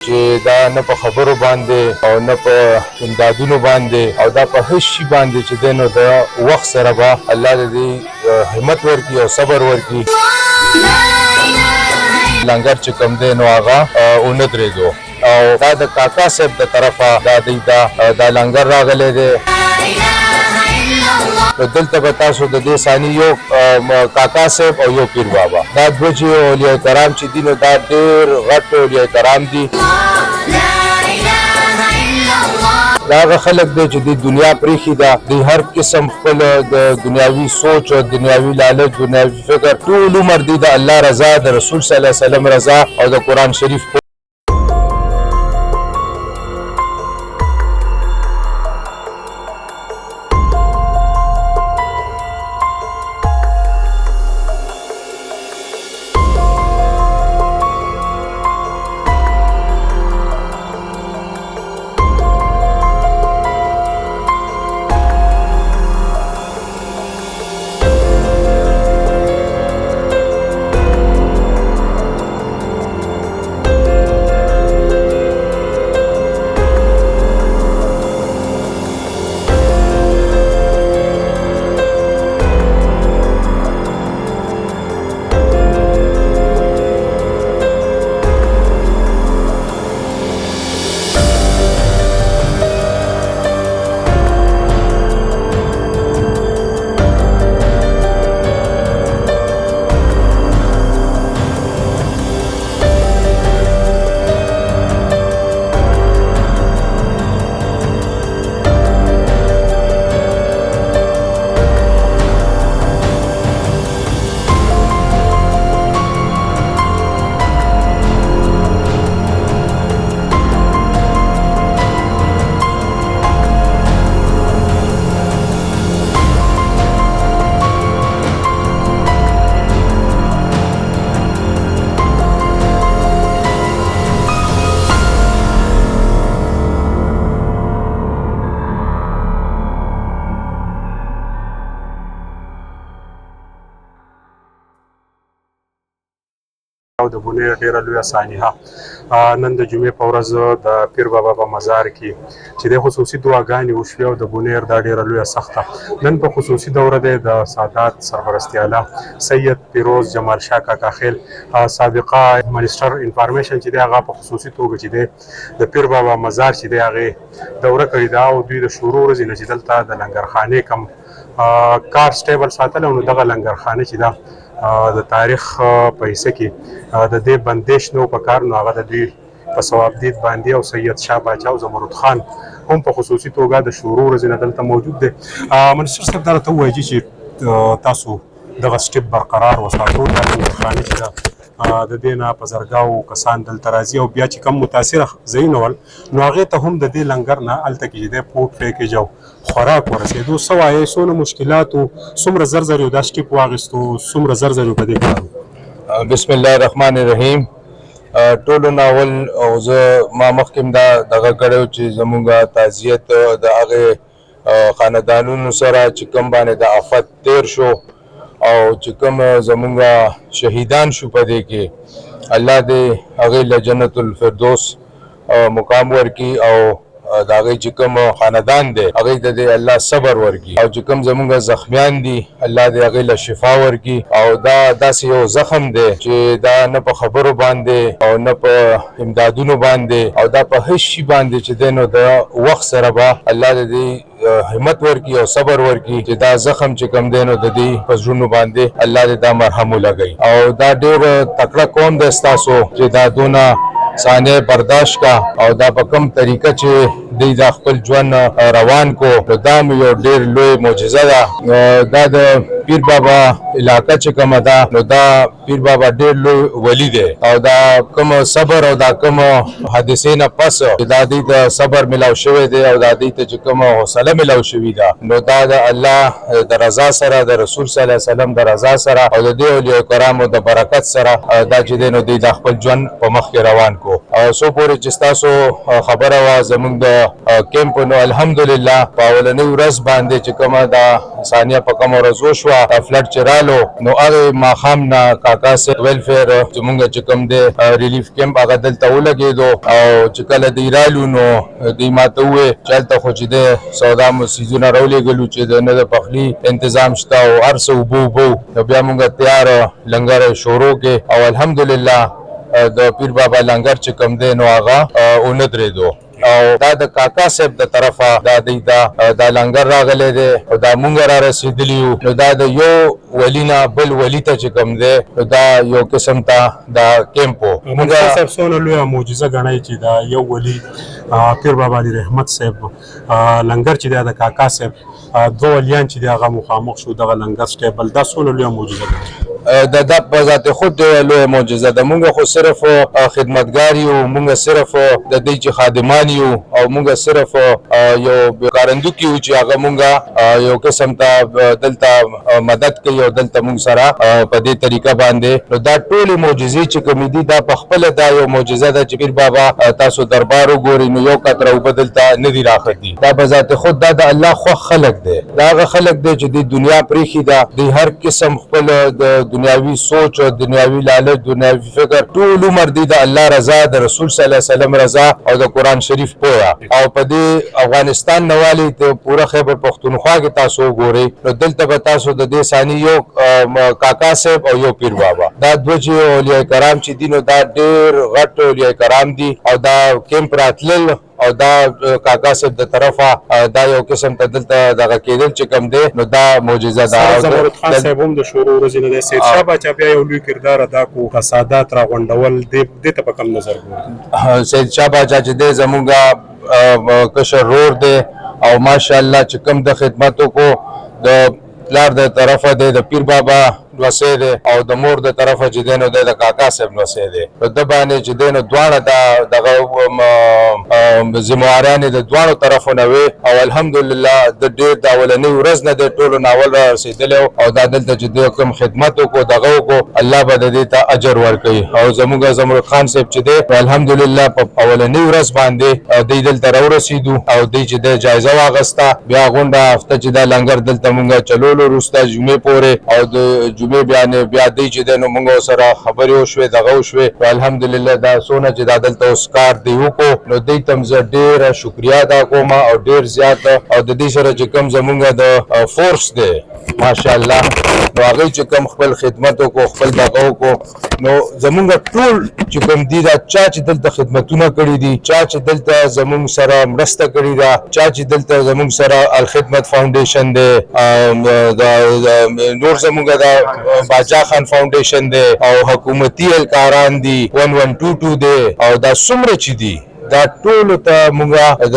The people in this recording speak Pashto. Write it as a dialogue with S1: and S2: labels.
S1: چې دا نه په خبرو باندې او نه په امدادونو باندې او دا په هیڅ شي باندې چې دی نو د وخت سره به الله د دې همت ورکړي او صبر ورکړي. لنګر چې کوم دی نو هغه ونه درېدو او دا د کاکا صاحب د طرفه دا لنګر راغلی دی. دلته به تاسو د دې ثاني یو کاکا صاحب او یو پیر بابا دا دوه چې اولیاء کرام چې دي نو دا ډېر غټ اولیاء کرام دي. دا هغه خلک دی چې د دنیا پرېښې ده، د هر قسم خپل د دنیاوي سوچ او دنیاوي لالچ دنیاوي فکر ټول عمر دی د الله رضا د رسول صلی الله علیه وسلم رضا او د قرآن شریف
S2: او د بونیر ډیره لویه سانحه نن د جمعې په ورځ د پیر بابا په مزار کې چې د خصوصي دعاګانې وشوې او د بونیر دا ډیره لویه سخته نن په خصوصي دوره دی د سادات سرپرستي اعلی سید پیروز جمال شاه کاکا خیل سابقه منسټر انفارمیشن چې دی هغه په خصوصي توګه چې دی د پیر بابا مزار چې دی هغې دوره کړې ده او دوی د شروع ورځې نه چې دلته د لنګرخانې کم کار سټیبل ساتلی نو دغه لنګرخانه چې ده د تاریخ په حصه کې د دې بندش نو په کار نو هغه د دوی په ثوابدید باندې او سید شاه باچا او زمرد خان هم په خصوصي توګه د شروع ورځې نه دلته موجود دی. منسټر صاحب دا راته ووایي چې تاسو دغه سټیپ برقرار وساتو دا لنګرخانې چې ده د دې نه په زرګاو کسان دلته راځي او بیا چې کم متاثره ځایونه ول نو هغې ته هم د دې لنګر نه هلته کې چې دی پوټ پیکیج او خوراک ورسېدو. څه وایې څونه مشکلاتو څومره زر زر یو دا سټیپ واخیستو څومره زر زر یو په دې کار
S1: بسم الله الرحمن الرحیم. ټولو ناول او زه ما مخکې دا دغه کړی چې زمونږ تعزیت د هغې خاندانونو سره چې کوم باندې د آفت تیر شو او چې کوم زمونږ شهیدان شو په دې کې الله دې هغې له جنت الفردوس مقام ورکړي او د هغې چې کوم خاندان دی هغې ته دې الله صبر ورکړي او چې کوم زمونږ زخمیان دي الله دې هغې له شفا ورکړي او دا داسې یو زخم دی چې دا نه په خبرو باندې او نه په امدادونو باندې او دا په هیڅ شي باندې چې دی نو د وخت سره به الله دې همت ورکړي او صبر ورکړي چې دا زخم چې کوم دی نو د دې په زړونو باندې الله دې دا مرهم ولګوي او دا ډېر تکړه قوم دی ستاسو چې دا دونه ثانیه برداشت کا او دا په کوم طریقه چې دوی دا خپل ژوند روان کو نو دا مې یو ډېر لوی معجزه ده. دا د پیر بابا علاقه چې کومه ده نو دا پیر بابا ډېر لوی ولی دی او دا کوم صبر او دا کوم حادثې نه پس چې دا دوی ته صبر ملاو شوی دی او دا دوی ته چې کوم حوصله ملاو شوې ده نو دا د الله د رضا سره د رسول صلی الله علیه وسلم د رضا سره او د دې اولیاء کرامو د برکت سره دا چې دی نو دوی د خپل ژوند په مخ کې روان کو او څو پورې چې ستاسو خبره وه زمونږ د کیمپ نو الحمدلله په اولنۍ ورځ باندې چې کومه دا ثانیه په کومه ورځ وشوه فلډ چې رالو نو هغې ماښام نه کاکا صاحب ویلفیر زمونږ چې کوم دی ریلیف کیمپ هغه دلته ولګېدو او چې کله دوی رالو نو دوی ماته وویل چې هلته خو چې دی سودا څیزونه راولېږلو چې د نه د پخلي انتظام شته او هر څه اوبه نو بیا مونږ تیار لنګر شروع کې او الحمدلله د پیر بابا لنګر چې کوم دی نو هغه ونه درېدو او دا د کاکا صاحب د طرفه دا لنګر راغلی دی او دا مونږ را رسېدلي یو نو دا د یو ولي نه بل ولي ته چې کوم دی نو دا یو قسم ته دا کیمپ و
S2: مونږ صاحب څونه لویه معجزه ګڼئ چې دا یو ولي پیر بابا علی رحمت صاحب لنګر چې دی د کاکا صاحب دوه ولیان چې دی هغه مخامخ شو دغه لنګر سټیبل دا څونه لویه معجزه ده
S1: دا په ذات خود لویه معجزه ده مونږ خو صرف خدمتګار یو مونږ صرف د دې چې خادمان یو او مونږ صرف یو کارندوکي یو چې هغه مونږ یو قسم ته دلته مدد کوي او دلته مونږ سره په دې طریقه باندې نو دا ټولې معجزې چې کومې دي دا په خپله دا یو معجزه ده چې پیر بابا تاسو دربار وګورئ نو یو قطره اوبه دلته نه دي راختي دا په ذات خود دا د الله خوښ خلک دی دا هغه خلک دی چې د دنیا پرېښي ده د هر قسم خپل د دنیاوي سوچ او دنیاوي لالچ دنیاوي فکر ټول عمر دی د الله رضا د رسول صلی الله علیه وسلم رضا او د قرآن شریف پویا او په دې افغانستان نوالی ته پوره خیبر پختونخوا کې تاسو وګورئ نو دلته به تاسو د دې ثاني یو کاکا صاحب او یو پیر بابا دا دوه چې اولیاء کرام چې دي نو دا ډېر غټ اولیاء کرام دي او دا کیمپ راتلل او دا کاکا صاحب د طرفه دا یو قسم ته دلته دغه کېدل چې کوم دی نو دا معجزه ده
S2: زمرد خان صاحب هم د شروع ورځې نه دی سید شاه باچا بیا یو لوی کردار ادا کو فسادات راغونډول دې ته په کوم نظر ګوري
S1: سید شاه باچا چې دی زمونږ کشر رور دی او ماشاءالله چې کوم د خدمتو کو د پلار د طرفه دی د پیر بابا لوسی دی او د مور د طرفه چې دی نو دی د کاکا صاحب لوسی دی په ده باندې چې دی نو دواړه دغه ذمهواریانې د دواړو طرفونه وې او الحمدلله د ډېر د اولنۍ ورځ نه دی ټولو ناول را رسېدلی او دا دلته چې دی کوم خدمت وکړو دغه وکړو الله به د دې ته اجر ورکوي او زموږ زمرد خان صاحب چې دی الحمدلله په اولنۍ ورځ باندې دوی دلته راورسېدو او دوی چې دی جایزه واخیسته بیا غونډه هفته چې دا لنګر دلته مونږ چلولو وروسته جمعې پورې او د بیا دی چې دی نو مونږ ورسره خبرې وشوې دغه وشوې الحمدلله دا څونه چې دا دلته اوس کار دی وکړو نو دوی ته هم زه ډېره شکریه ادا کوم او ډېر زیات او د دې سره چې کوم زمونږ د فورس دی ماشاءالله نو هغوی چې کوم خپل خدمت وکړو خپل دغه وکړو نو زمونږ ټول چې کوم دي دا چا چې دلته خدمتونه کړي دي چا چې دلته زمونږ سره مرسته کړې ده چا چې دلته زمونږ سره الخدمت فاونډیشن دی نور زمونږ د باچا خان فاونډیشن دی او حکومتي اهلکاران دي 1122 دی او دا څومره چې دي دا ټولو ته مونږ د